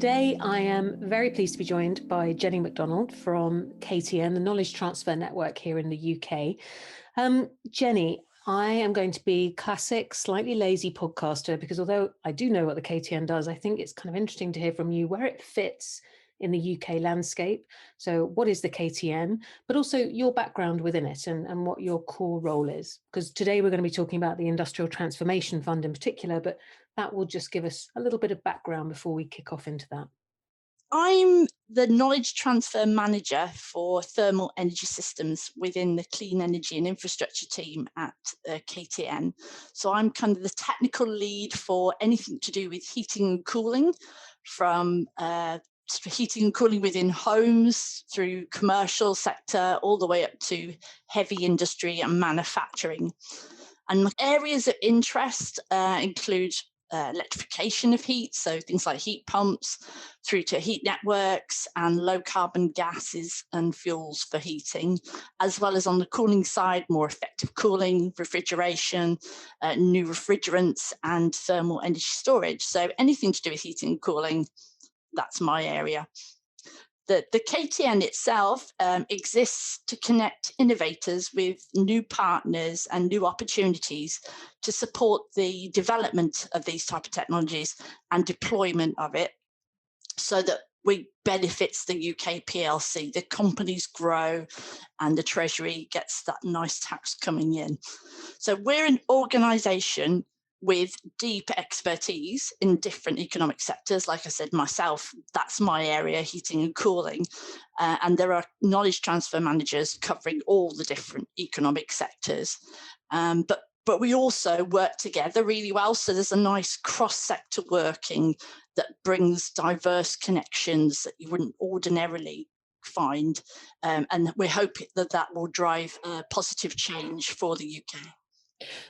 Today, I am very pleased to be joined by Jenny McDonald from KTN, the Knowledge Transfer Network here in the UK. Jenny, I am going to be classic, slightly lazy podcaster because although I do know what the KTN does, I think it's kind of interesting to hear from you where it fits in the UK landscape. So what is the KTN, but also your background within it and what your core role is? Because today we're going to be talking about the Industrial Transformation Fund in particular, but that will just give us a little bit of background before we kick off into that. I'm the knowledge transfer manager for thermal energy systems within the clean energy and infrastructure team at KTN. So I'm kind of the technical lead for anything to do with heating and cooling, from heating and cooling within homes through commercial sector, all the way up to heavy industry and manufacturing. And areas of interest include electrification of heat, so things like heat pumps, through to heat networks and low carbon gases and fuels for heating, as well as on the cooling side, more effective cooling, refrigeration, new refrigerants and thermal energy storage. So anything to do with heating and cooling, that's my area. The KTN itself exists to connect innovators with new partners and new opportunities to support the development of these type of technologies and deployment of it, so that we benefits the UK PLC, the companies grow and the Treasury gets that nice tax coming in. So we're an organisation with deep expertise in different economic sectors. Like I said, myself, that's my area, heating and cooling. And there are knowledge transfer managers covering all the different economic sectors. But we also work together really well. So there's a nice cross-sector working that brings diverse connections that you wouldn't ordinarily find. And we hope that that will drive positive change for the UK.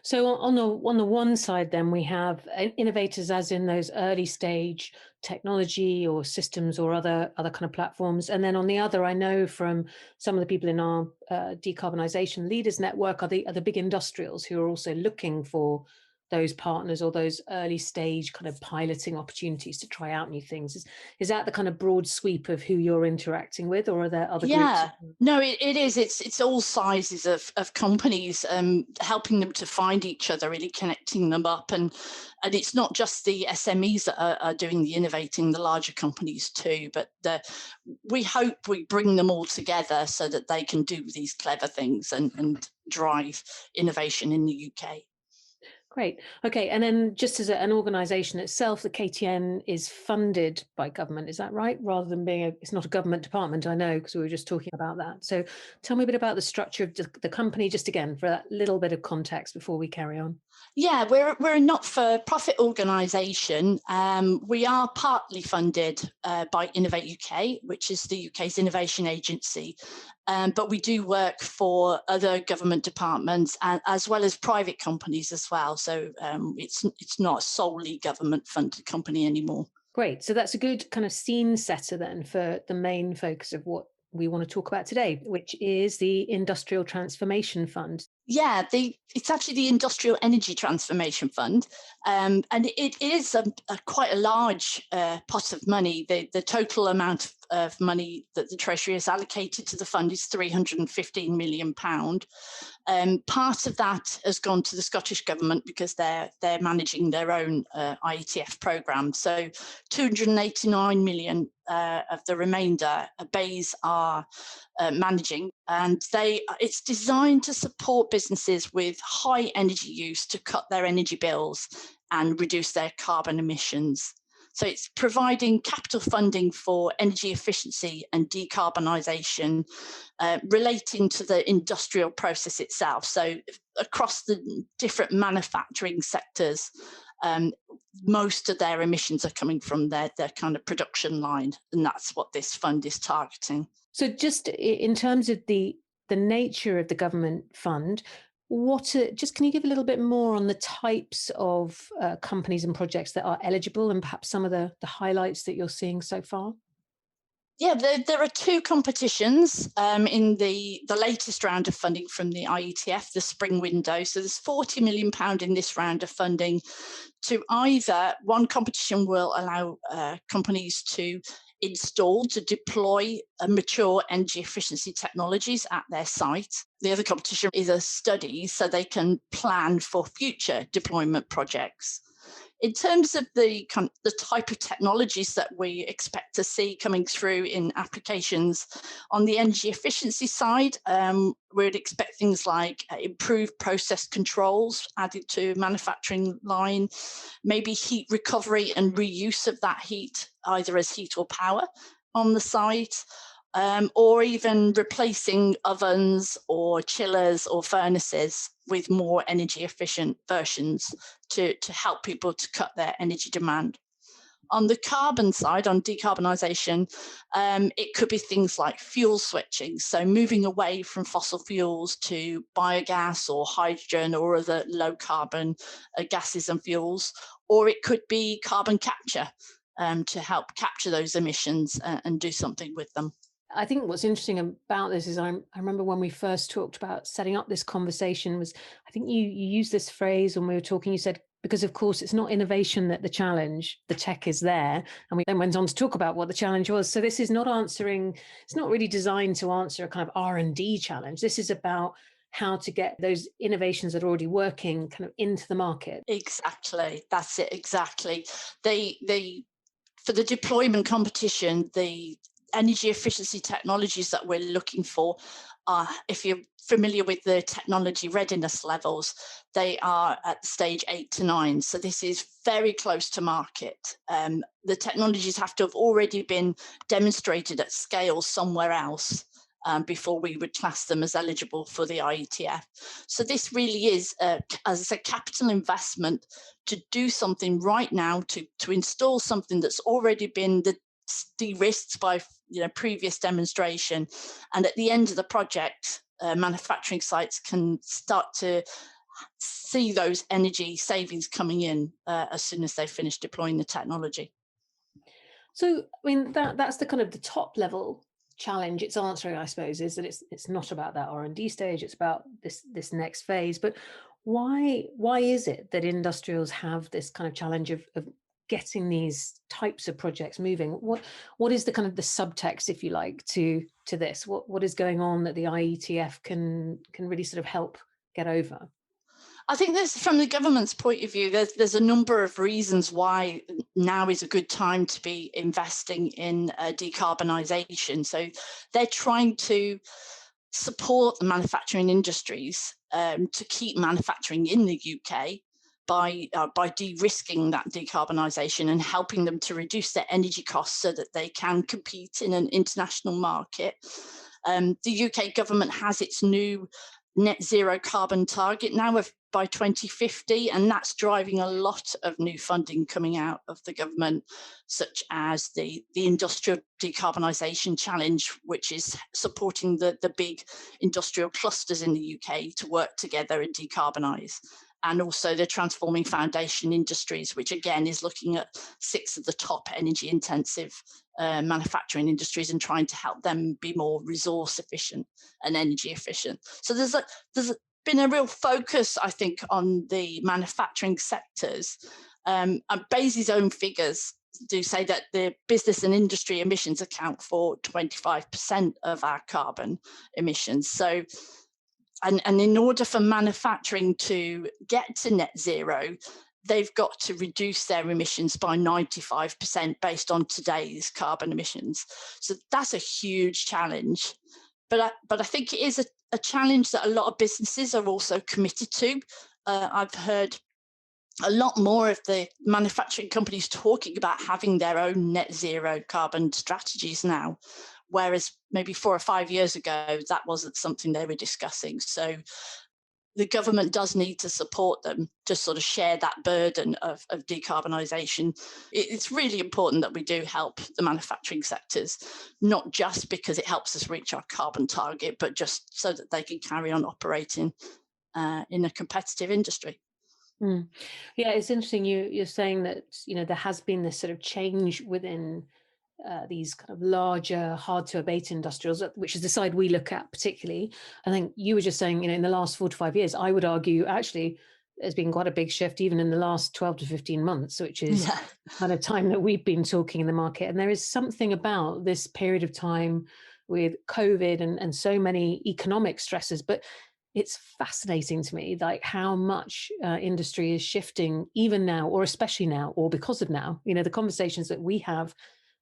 So on the one side, then we have innovators, as in those early stage technology or systems or other kind of platforms, and then on the other, I know from some of the people in our decarbonisation leaders network are the big industrials who are also looking for those partners or those early stage kind of piloting opportunities to try out new things. Is that the kind of broad sweep of who you're interacting with, or are there other groups? Yeah, no, it is. It's all sizes of companies, helping them to find each other, really connecting them up. And it's not just the SMEs that are doing the innovating, the larger companies too, but we hope we bring them all together so that they can do these clever things and drive innovation in the UK. Great. Okay. And then just as an organisation itself, the KTN is funded by government. Is that right? Rather than being it's not a government department, I know, because we were just talking about that. So tell me a bit about the structure of the company, just again, for that little bit of context before we carry on. Yeah, we're a not-for-profit organisation. We are partly funded by Innovate UK, which is the UK's innovation agency, but we do work for other government departments as well as private companies as well. So it's not a solely government-funded company anymore. Great. So that's a good kind of scene setter then for the main focus of what we want to talk about today, which is the Industrial Transformation Fund. Yeah, it's actually the Industrial Energy Transformation Fund, and it is quite a large pot of money. The total amount of money that the Treasury has allocated to the fund is £315 million. Part of that has gone to the Scottish Government because they're managing their own IETF programme. So 289 million of the remainder, BEIS are managing, and it's designed to support businesses with high energy use to cut their energy bills and reduce their carbon emissions. So it's providing capital funding for energy efficiency and decarbonisation relating to the industrial process itself. So across the different manufacturing sectors, most of their emissions are coming from their kind of production line, and that's what this fund is targeting. So just in terms of the nature of the government fund, just can you give a little bit more on the types of companies and projects that are eligible and perhaps some of the highlights that you're seeing so far? Yeah, there are two competitions in the latest round of funding from the IETF, the spring window. So there's £40 million in this round of funding to either, one competition will allow companies to install, to deploy mature energy efficiency technologies at their site. The other competition is a study so they can plan for future deployment projects. In terms of the type of technologies that we expect to see coming through in applications on the energy efficiency side, we'd expect things like improved process controls added to manufacturing line, maybe heat recovery and reuse of that heat, either as heat or power on the site, or even replacing ovens or chillers or furnaces with more energy efficient versions to help people to cut their energy demand. On the carbon side, on decarbonisation, it could be things like fuel switching, so moving away from fossil fuels to biogas or hydrogen or other low carbon gases and fuels, or it could be carbon capture to help capture those emissions and do something with them. I think what's interesting about this is I remember when we first talked about setting up this conversation was, I think you used this phrase when we were talking, you said, because of course it's not innovation that the challenge, the tech is there. And we then went on to talk about what the challenge was. So this is not answering, it's not really designed to answer a kind of R&D challenge. This is about how to get those innovations that are already working kind of into the market. Exactly, that's it, exactly. They for the deployment competition, the energy efficiency technologies that we're looking for are, if you're familiar with the technology readiness levels, they are at stage 8 to 9. So this is very close to market. The technologies have to have already been demonstrated at scale somewhere else before we would class them as eligible for the IETF. So this really is, as I said, capital investment to do something right now, to install something that's already been de-risked by previous demonstration, and at the end of the project, manufacturing sites can start to see those energy savings coming in as soon as they finish deploying the technology. So, I mean, that's the kind of the top level challenge it's answering, I suppose, is that it's not about that R&D stage, it's about this next phase. But why is it that industrials have this kind of challenge of getting these types of projects moving? What is the kind of the subtext, if you like, to this? What is going on that the IETF can really sort of help get over? I think there's, from the government's point of view, there's a number of reasons why now is a good time to be investing in decarbonisation. So they're trying to support the manufacturing industries to keep manufacturing in the UK by de-risking that decarbonisation and helping them to reduce their energy costs so that they can compete in an international market. The UK government has its new net zero carbon target now of by 2050, and that's driving a lot of new funding coming out of the government, such as the industrial decarbonisation challenge, which is supporting the big industrial clusters in the UK to work together and decarbonise, and also the transforming foundation industries, which again is looking at 6 of the top energy intensive manufacturing industries and trying to help them be more resource efficient and energy efficient. So there's been a real focus, I think, on the manufacturing sectors. And BEIS's own figures do say that the business and industry emissions account for 25% of our carbon emissions. So, and in order for manufacturing to get to net zero, they've got to reduce their emissions by 95% based on today's carbon emissions. So that's a huge challenge. But I think it is a challenge that a lot of businesses are also committed to. I've heard a lot more of the manufacturing companies talking about having their own net zero carbon strategies now, whereas maybe 4 or 5 years ago, that wasn't something they were discussing. So the government does need to support them to sort of share that burden of decarbonisation. It's really important that we do help the manufacturing sectors, not just because it helps us reach our carbon target, but just so that they can carry on operating in a competitive industry. Mm. Yeah, it's interesting. You're saying that there has been this sort of change within these kind of larger, hard to abate industrials, which is the side we look at particularly. I think you were just saying, in the last 4 to 5 years, I would argue actually there's been quite a big shift even in the last 12 to 15 months, which is Yeah. the kind of time that we've been talking in the market. And there is something about this period of time with COVID and so many economic stresses, but it's fascinating to me, like how much industry is shifting even now, or especially now, or because of now. The conversations that we have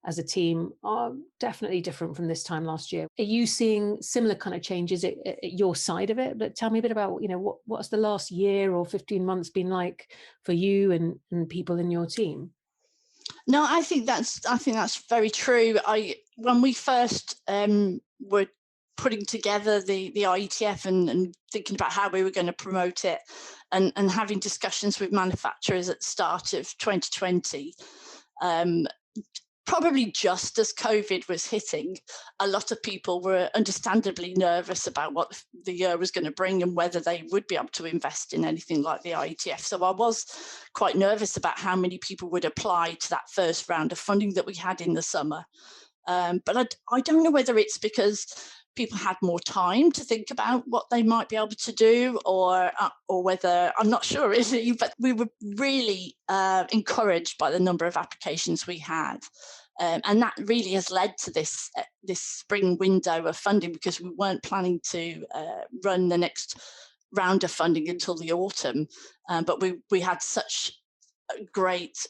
as a team are definitely different from this time last year. Are you seeing similar kind of changes at your side of it? But tell me a bit about, what's the last year or 15 months been like for you and people in your team? No, I think that's very true. When we first were putting together the IETF and thinking about how we were going to promote it, and having discussions with manufacturers at the start of 2020, probably just as COVID was hitting, a lot of people were understandably nervous about what the year was going to bring and whether they would be able to invest in anything like the IETF. So I was quite nervous about how many people would apply to that first round of funding that we had in the summer. But I don't know whether it's because people had more time to think about what they might be able to do, or whether, I'm not sure really, but we were really encouraged by the number of applications we had. And that really has led to this spring window of funding, because we weren't planning to run the next round of funding until the autumn. But we had such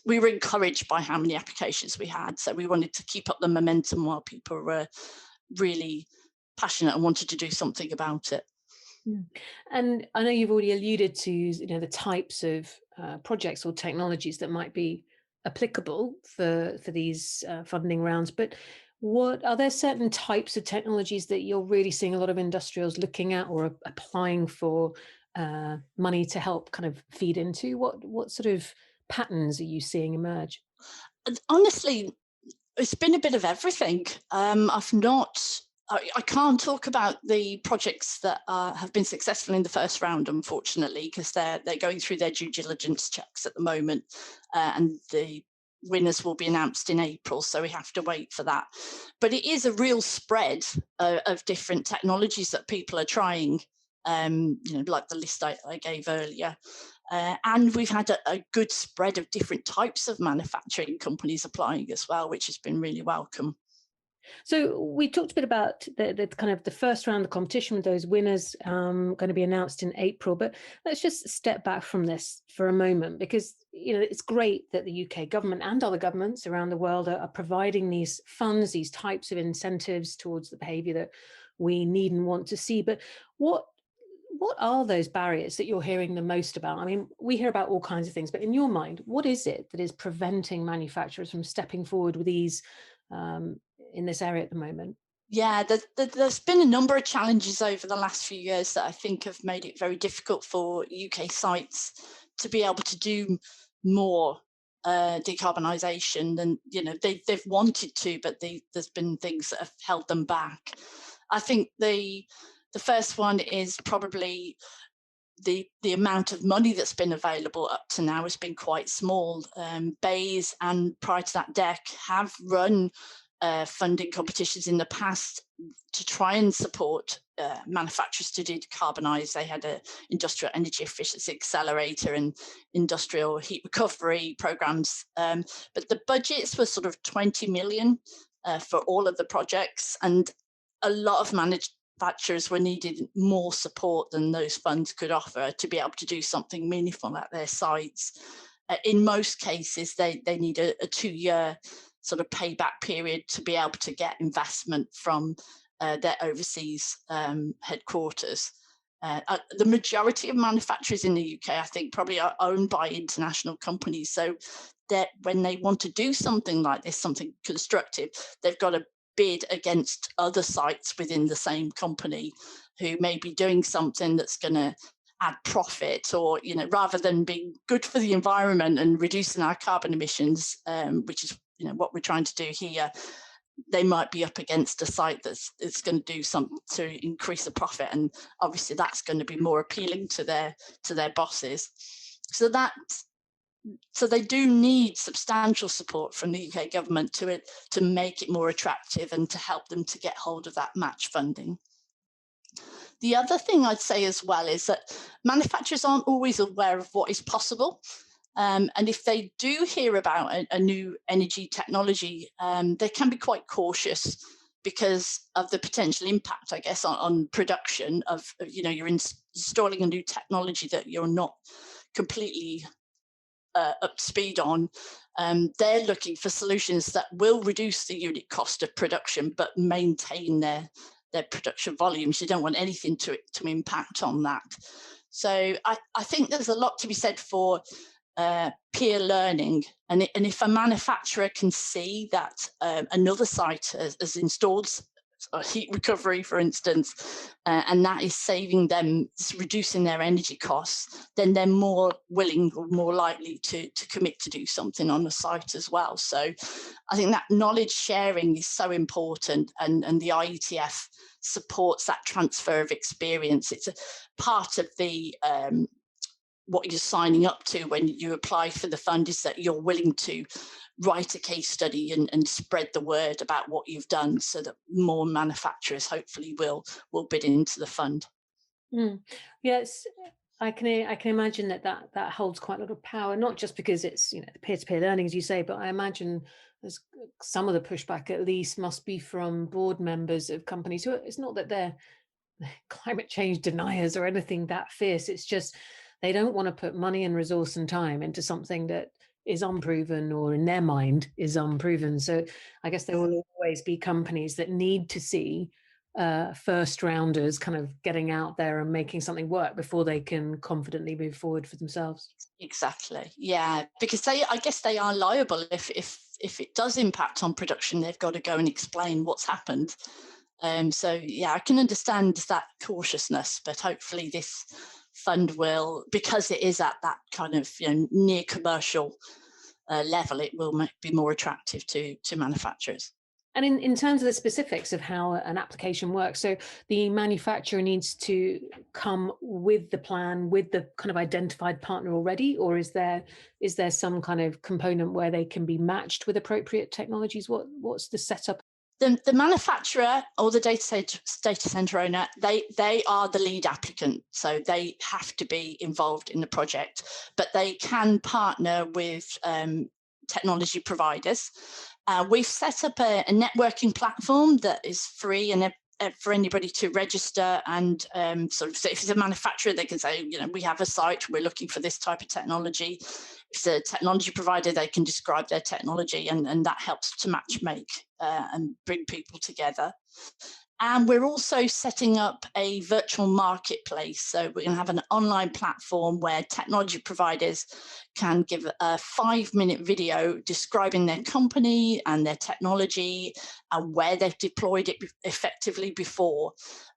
we were encouraged by how many applications we had. So we wanted to keep up the momentum while people were really passionate and wanted to do something about it. And I know you've already alluded to the types of projects or technologies that might be applicable for these funding rounds, but what are there certain types of technologies that you're really seeing a lot of industrials looking at or applying for money to help kind of feed into? What sort of patterns are you seeing emerge? And honestly, it's been a bit of everything. I can't talk about the projects that have been successful in the first round, unfortunately, because they're going through their due diligence checks at the moment, and the winners will be announced in April, so we have to wait for that. But it is a real spread of different technologies that people are trying, like the list I gave earlier. And we've had a good spread of different types of manufacturing companies applying as well, which has been really welcome. So we talked a bit about the kind of the first round of competition with those winners going to be announced in April. But let's just step back from this for a moment, because it's great that the UK government and other governments around the world are providing these funds, these types of incentives towards the behaviour that we need and want to see. But what are those barriers that you're hearing the most about? I mean, we hear about all kinds of things, but in your mind, what is it that is preventing manufacturers from stepping forward with these in this area at the moment? Yeah, there's been a number of challenges over the last few years that I think have made it very difficult for UK sites to be able to do more decarbonisation than they've wanted to, but there's been things that have held them back. I think the first one is probably the amount of money that's been available up to now has been quite small. BEIS and prior to that DEC have run funding competitions in the past to try and support manufacturers to decarbonise. They had an industrial energy efficiency accelerator and industrial heat recovery programs, but the budgets were sort of 20 million for all of the projects, and a lot of manufacturers were needed more support than those funds could offer to be able to do something meaningful at their sites. In most cases, they need a 2-year sort of payback period to be able to get investment from their overseas headquarters. The majority of manufacturers in the UK, I think, probably are owned by international companies. So that when they want to do something like this, something constructive, they've got to bid against other sites within the same company who may be doing something that's going to add profit, or rather than being good for the environment and reducing our carbon emissions, which is what we're trying to do here, they might be up against a site that's going to do something to increase the profit, and obviously that's going to be more appealing to their bosses. So So they do need substantial support from the UK government to make it more attractive and to help them to get hold of that match funding. The other thing I'd say as well is that manufacturers aren't always aware of what is possible. And if they do hear about a new energy technology, they can be quite cautious because of the potential impact, I guess, on production of, you're installing a new technology that you're not completely up to speed on. They're looking for solutions that will reduce the unit cost of production, but maintain their production volumes. You don't want anything to impact on that. So I think there's a lot to be said for peer learning, and if a manufacturer can see that another site has installed heat recovery, for instance, and that is saving them, reducing their energy costs, then they're more willing or more likely to commit to do something on the site as well. So I think that knowledge sharing is so important, and the IETF supports that transfer of experience. It's a part of the what you're signing up to when you apply for the fund, is that you're willing to write a case study and spread the word about what you've done, so that more manufacturers hopefully will bid into the fund. Yes, I can imagine that holds quite a lot of power, not just because it's the peer-to-peer learning, as you say, but I imagine there's some of the pushback at least must be from board members of companies who, it's not that they're climate change deniers or anything that fierce. It's just they don't want to put money and resource and time into something that is unproven, or in their mind is unproven. So I guess there will always be companies that need to see first rounders kind of getting out there and making something work before they can confidently move forward for themselves. Exactly, yeah, because I guess they are liable if it does impact on production. They've got to go and explain what's happened. So yeah, I can understand that cautiousness, but hopefully this fund will, because it is at that kind of near commercial level, it will be more attractive to manufacturers. And in terms of the specifics of how an application works, so the manufacturer needs to come with the plan, with the kind of identified partner already, or is there some kind of component where they can be matched with appropriate technologies? What's the setup? The manufacturer or the data center owner, they are the lead applicant, so they have to be involved in the project, but they can partner with technology providers. We've set up a networking platform that is free and for anybody to register, and sort of, so if it's a manufacturer, they can say, we have a site, we're looking for this type of technology. If it's a technology provider, they can describe their technology, and that helps to match make and bring people together. And we're also setting up a virtual marketplace. So we're going to have an online platform where technology providers can give a 5-minute video describing their company and their technology and where they've deployed it effectively before.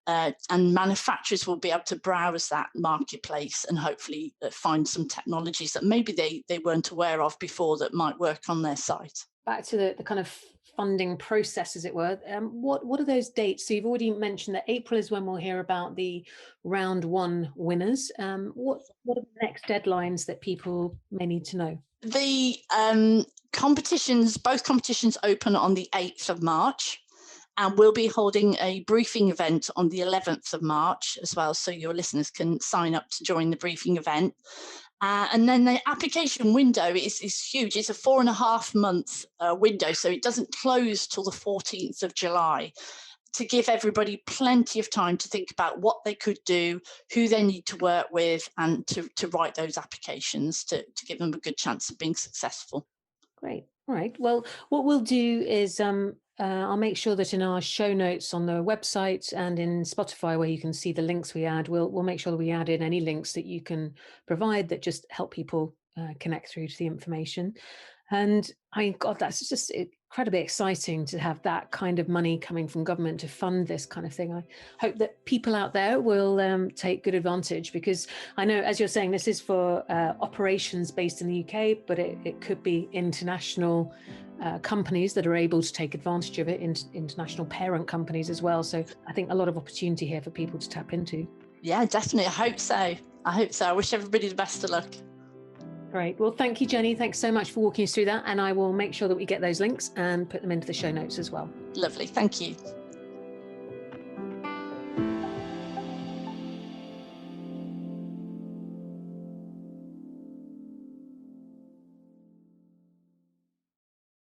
And manufacturers will be able to browse that marketplace and hopefully find some technologies that maybe they weren't aware of before that might work on their site. Back to the kind of funding process, as it were, what are those dates? So you've already mentioned that April is when we'll hear about the round 1 winners. What are the next deadlines that people may need to know? The both competitions open on the 8th of March. And we'll be holding a briefing event on the 11th of March as well, so your listeners can sign up to join the briefing event. And then the application window is huge. It's a 4.5-month window, so it doesn't close till the 14th of July, to give everybody plenty of time to think about what they could do, who they need to work with, and to write those applications to give them a good chance of being successful. Great. All right. Well, what we'll do is I'll make sure that in our show notes on the website and in Spotify, where you can see the links we add, we'll make sure that we add in any links that you can provide that just help people connect through to the information. And God, that's just incredibly exciting to have that kind of money coming from government to fund this kind of thing. I hope that people out there will take good advantage, because I know, as you're saying, this is for operations based in the UK, but it could be international companies that are able to take advantage of it, international parent companies as well. So I think a lot of opportunity here for people to tap into. Yeah, definitely. I hope so. I wish everybody the best of luck. Great. Well, thank you, Jenny. Thanks so much for walking us through that. And I will make sure that we get those links and put them into the show notes as well. Lovely. Thank you.